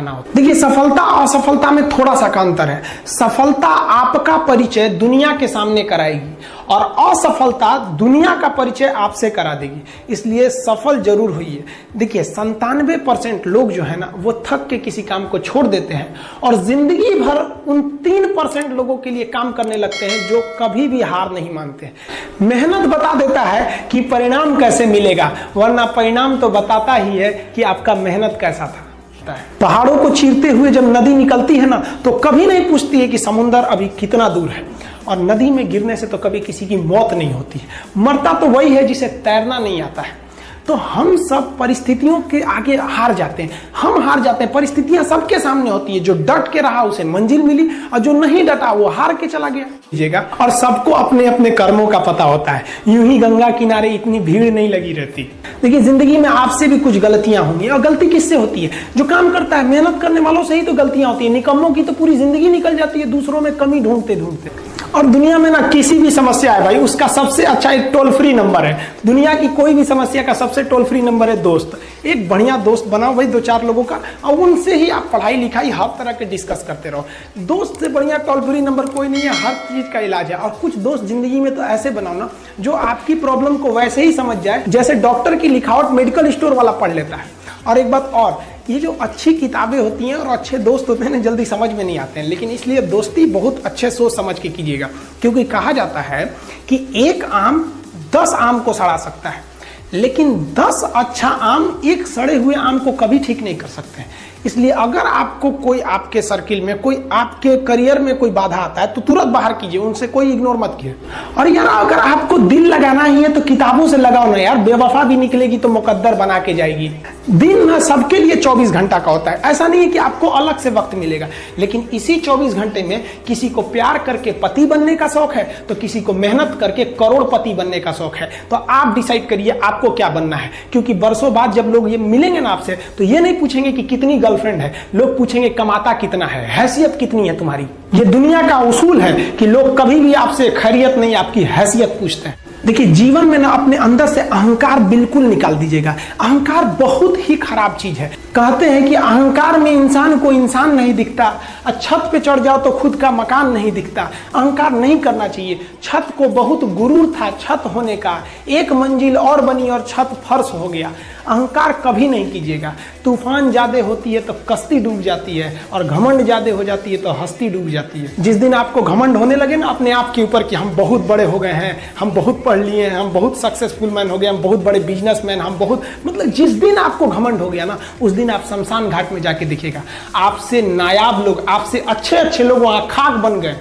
खाना होता है। देखिए, सफलता और असफलता में थोड़ा सा का अंतर है। सफलता आपका परिचय दुनिया के सामने कराएगी और असफलता दुनिया का परिचय आपसे करा देगी। इसलिए सफल जरूर होइए। देखिए, 97% लोग जो है ना, वो थक के किसी काम को छोड़ देते हैं और जिंदगी भर उन 3% लोगों के लिए काम करने लगते हैं जो कभी भी हार नहीं मानते हैं। मेहनत बता देता है कि परिणाम कैसे मिलेगा, वरना परिणाम तो बताता ही है कि आपका मेहनत कैसा था। पहाड़ों को चीरते हुए जब नदी निकलती है ना, तो कभी नहीं पूछती है कि समुद्र अभी कितना दूर है। और नदी में गिरने से तो कभी किसी की मौत नहीं होती है, मरता तो वही है जिसे तैरना नहीं आता है। तो हम सब परिस्थितियों के आगे हार जाते हैं, हम हार जाते हैं। परिस्थितियां सबके सामने होती है, जो डट के रहा उसे मंजिल मिली और जो नहीं डटा वो हार के चला गया। और सबको अपने अपने कर्मों का पता होता है। यूं ही गंगा किनारे इतनी भीड़ नहीं लगी रहती। देखिए, जिंदगी में आपसे भी कुछ गलतियां होंगी, और गलती किससे होती है? जो काम करता है, मेहनत करने वालों से ही तो गलतियां होती है। निकम्मों की तो पूरी जिंदगी निकल जाती है दूसरों में कमी ढूंढते ढूंढते। और दुनिया में ना किसी भी समस्या है भाई, उसका सबसे अच्छा एक टोल फ्री नंबर है। दुनिया की कोई भी समस्या का सबसे टोल फ्री नंबर है दोस्त। एक बढ़िया दोस्त बनाओ भाई, 2-4 लोगों का, और उनसे ही आप पढ़ाई लिखाई हर तरह के डिस्कस करते रहो। दोस्त से बढ़िया टोल फ्री नंबर कोई नहीं है, हर चीज का इलाज है। और कुछ दोस्त जिंदगी में तो ऐसे बनाओ ना, जो आपकी प्रॉब्लम को वैसे ही समझ जाए जैसे डॉक्टर की लिखावट मेडिकल स्टोर वाला पढ़ लेता है। और एक बात और, ये जो अच्छी किताबें होती हैं और अच्छे दोस्त होते हैं ना, जल्दी समझ में नहीं आते हैं। लेकिन इसलिए दोस्ती बहुत अच्छे सोच समझ के कीजिएगा, क्योंकि कहा जाता है कि एक आम 10 आम को सड़ा सकता है, लेकिन 10 अच्छा आम एक सड़े हुए आम को कभी ठीक नहीं कर सकते हैं। इसलिए अगर आपको कोई आपके सर्किल में, कोई आपके करियर में कोई बाधा आता है, तो तुरंत बाहर कीजिए, उनसे कोई इग्नोर मत कीजिए। और यार, अगर आपको दिल लगाना ही है तो किताबों से लगाओ ना यार। बेवफा भी निकलेगी तो मुकद्दर बना के जाएगी। दिन ना सबके लिए 24 घंटा का होता है। ऐसा नहीं है कि आपको अलग से वक्त मिलेगा, लेकिन इसी 24 घंटे में किसी को प्यार करके पति बनने का शौक है, तो किसी को मेहनत करके करोड़पति बनने का शौक है। तो आप डिसाइड करिए आपको क्या बनना है। क्योंकि बरसों बाद जब लोग ये मिलेंगे ना आपसे, तो ये नहीं पूछेंगे कि कितनी गर्लफ्रेंड है, लोग पूछेंगे कमाता कितना है, हैसियत कितनी है तुम्हारी। ये दुनिया का उसूल है कि लोग कभी भी आपसे खैरियत नहीं, आपकी हैसियत पूछते हैं। देखिए, जीवन में ना अपने अंदर से अहंकार बिल्कुल निकाल दीजिएगा। अहंकार बहुत ही खराब चीज है। कहते हैं कि अहंकार में इंसान को इंसान नहीं दिखता, छत पे चढ़ जाओ तो खुद का मकान नहीं दिखता। अहंकार नहीं करना चाहिए। छत को बहुत गुरूर था छत होने का, एक मंजिल और बनी और छत फर्श हो गया। अहंकार कभी नहीं कीजिएगा। तूफान ज्यादा होती है तो कश्ती डूब जाती है, और घमंड ज्यादा हो जाती है तो हस्ती डूब जाती है। जिस दिन आपको घमंड होने लगे ना अपने आप के ऊपर कि हम बहुत बड़े हो गए हैं, हम बहुत पढ़ लिए हैं, हम बहुत सक्सेसफुल मैन हो गए, हम बहुत बड़े बिजनेसमैन, हम बहुत, मतलब जिस दिन आपको घमंड हो गया ना, उस दिन आप शमशान घाट में जाके देखिएगा, आपसे नायाब लोग, आपसे अच्छे अच्छे लोग वहां खाक बन गए।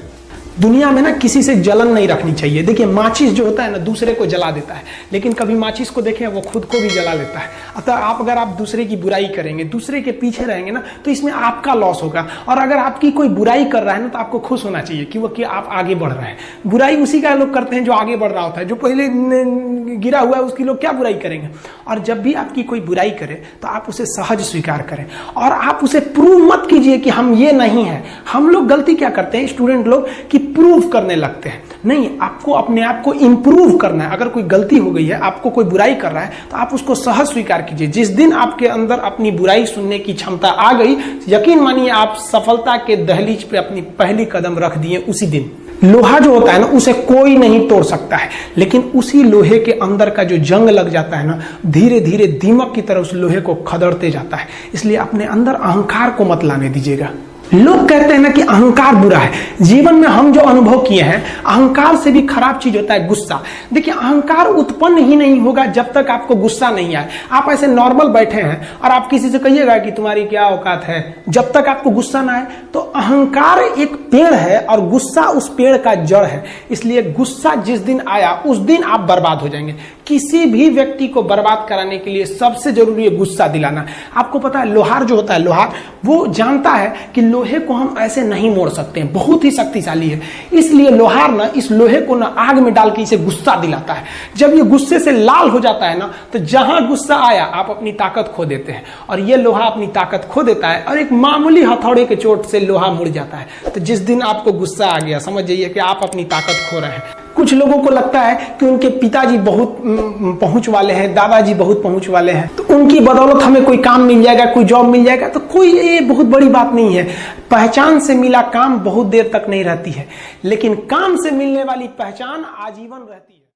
दुनिया में ना किसी से जलन नहीं रखनी चाहिए। देखिए, माचिस जो होता है ना, दूसरे को जला देता है, लेकिन कभी माचिस को देखें वो खुद को भी जला लेता है। अतः अगर आप दूसरे की बुराई करेंगे, दूसरे के पीछे रहेंगे ना, तो इसमें आपका लॉस होगा। और अगर आपकी कोई बुराई कर रहा है ना, तो आपको खुश होना चाहिए कि आप आगे बढ़ रहे हैं। बुराई उसी का लोग करते हैं जो आगे बढ़ रहा होता है। जो पहले गिरा हुआ है उसकी लोग क्या बुराई करेंगे। और जब भी आपकी कोई बुराई करे तो आप उसे सहज स्वीकार करें, और आप उसे प्रूव मत कीजिए कि हम ये नहीं है। हम लोग गलती क्या करते हैं स्टूडेंट लोग, कि प्रूव करने लगते हैं। नहीं, आपको अपने आप को इंप्रूव करना है। अगर कोई गलती हो गई है, आपको कोई बुराई कर रहा है, तो आप उसको सहज स्वीकार कीजिए। जिस दिन आपके अंदर अपनी बुराई सुनने की क्षमता आ गई, यकीन मानिए आप सफलता के दहलीज पे अपनी पहली कदम रख दिए उसी दिन। लोहा जो होता है ना, उसे कोई नहीं तोड़ सकता है, लेकिन उसी लोहे के अंदर का जो जंग लग जाता है ना, धीरे धीरे दीमक की तरह उस लोहे को खदड़ते जाता है। इसलिए अपने अंदर अहंकार को मत लाने दीजिएगा। लोग कहते हैं ना कि अहंकार बुरा है। जीवन में हम जो अनुभव किए हैं, अहंकार से भी खराब चीज होता है गुस्सा। देखिए, अहंकार उत्पन्न ही नहीं होगा जब तक आपको गुस्सा नहीं आए। आप ऐसे नॉर्मल बैठे हैं और आप किसी से कहिएगा कि तुम्हारी क्या औकात है, जब तक आपको गुस्सा ना आए। तो अहंकार एक पेड़ है और गुस्सा उस पेड़ का जड़ है। इसलिए गुस्सा जिस दिन आया उस दिन आप बर्बाद हो जाएंगे। किसी भी व्यक्ति को बर्बाद कराने के लिए सबसे जरूरी है गुस्सा दिलाना। आपको पता है, लोहार जो होता है, लोहार वो जानता है कि लोहे को हम ऐसे नहीं मोड़ सकते हैं, बहुत ही शक्तिशाली है। इसलिए लोहार ना इस लोहे को ना आग में डाल के इसे गुस्सा दिलाता है। जब ये गुस्से से लाल हो जाता है ना, तो जहां गुस्सा आया आप अपनी ताकत खो देते हैं, और ये लोहा अपनी ताकत खो देता है, और एक मामूली हथौड़े के चोट से लोहा मुड़ जाता है। तो जिस दिन आपको गुस्सा आ गया, समझ जाइए कि आप अपनी ताकत खो रहे हैं। कुछ लोगों को लगता है कि उनके पिताजी बहुत पहुंच वाले हैं, दादाजी बहुत पहुंच वाले हैं, तो उनकी बदौलत हमें कोई काम मिल जाएगा, कोई जॉब मिल जाएगा। तो कोई ये बहुत बड़ी बात नहीं है। पहचान से मिला काम बहुत देर तक नहीं रहती है, लेकिन काम से मिलने वाली पहचान आजीवन रहती है।